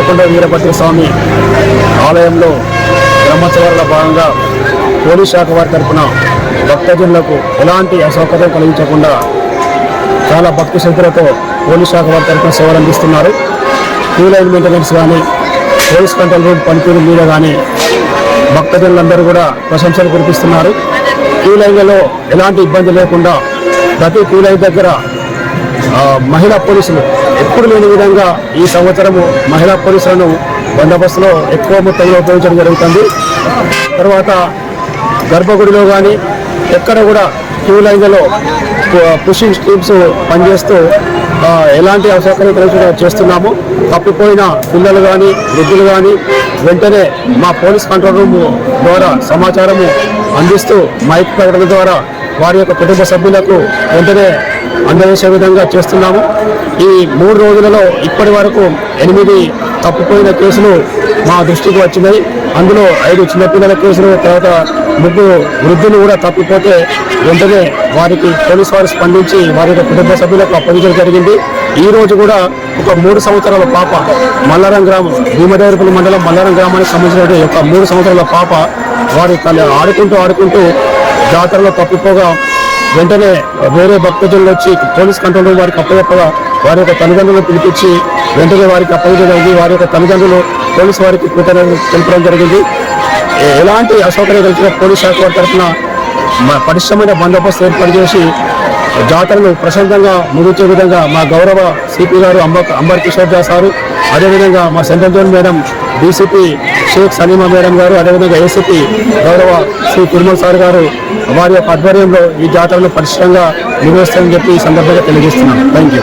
ఏడుకొండ వీరభద్ర స్వామి ఆలయంలో బ్రహ్మోత్సవాల భాగంగా పోలీస్ శాఖ వారి తరఫున భక్తజనులకు ఎలాంటి అసౌకర్యం కలిగించకుండా చాలా భక్తి శ్రద్ధలతో పోలీస్ శాఖ వారి తరఫున సేవలు అందిస్తున్నారు. క్యూ లైన్ మెయింటెనెన్స్ కానీ, పోలీస్ కంట్రోల్ రూమ్ పనితీరు మీద కానీ భక్తజనులందరూ కూడా ప్రశంసలు కురిపిస్తున్నారు. క్యూ లైన్లలో ఎలాంటి ఇబ్బంది లేకుండా ప్రతి క్యూ లైన్ దగ్గర మహిళా పోలీసులు ఎప్పుడు లేని విధంగా ఈ సంవత్సరము మహిళా పోలీసులను బందోబస్తులో ఎక్కువ మొత్తంలో ఉపయోగించడం జరుగుతుంది. తర్వాత గర్భగుడిలో కానీ ఎక్కడ కూడా క్యూ లైన్లలో పుషింగ్ టీమ్స్ పనిచేస్తూ ఎలాంటి అసౌకర్యం కలిగి చేస్తున్నాము. తప్పిపోయిన పిల్లలు కానీ వృద్ధులు కానీ వెంటనే మా పోలీస్ కంట్రోల్ రూమ్ ద్వారా సమాచారము అందిస్తూ మైక్ ప్రకటన ద్వారా వారి యొక్క కుటుంబ సభ్యులకు వెంటనే అందజేసే విధంగా చేస్తున్నాము. ఈ 3 రోజులలో ఇప్పటి వరకు 8 తప్పిపోయిన కేసులు మా దృష్టికి వచ్చినాయి. అందులో 5 చిన్నపిల్లల కేసులు, తర్వాత 3 వృద్ధులు కూడా తప్పిపోతే వెంటనే వారికి పోలీసు వారు స్పందించి వారి యొక్క కుటుంబ సభ్యులకు అప్పగించడం జరిగింది. ఈ రోజు కూడా ఒక 3 సంవత్సరాల పాప మల్లారం గ్రామం, భీమదేవరపల్లి మండలం మల్లారం గ్రామానికి సంబంధించిన యొక్క 3 సంవత్సరాల పాప వారి ఆడుకుంటూ జాతరలో తప్పిపోగా వెంటనే వేరే భక్తజనులు వచ్చి పోలీస్ కంట్రోల్ రూమ్ వారికి అప్పచెప్పగా వారి యొక్క తల్లిదండ్రులను పిలిపించి వెంటనే వారికి అప్పగించడం, వారి యొక్క తల్లిదండ్రులు పోలీసు వారికి కృతజ్ఞతలు తెలపడం జరిగింది. ఎలాంటి అసౌకర్యం కలిగిన పోలీస్ శాఖ వారి తరఫున పటిష్టమైన బందోబస్తు ఏర్పాటు చేసి జాతరను ప్రశాంతంగా ముగించే విధంగా మా గౌరవ సిపి గారు అంబర్ కిషోర్ దాస్ గారు, అదేవిధంగా మా central zone madam DCP Shaik Saleema madam గారు, అదేవిధంగా ఏసీపీ గౌరవ శ్రీ తిరుమల సార్ గారు వారి యొక్క ఆధ్వర్యంలో ఈ జాతరను పటిష్టంగా నిర్వహిస్తామని చెప్పి ఈ సందర్భంగా తెలియజేస్తున్నాను. Thank you.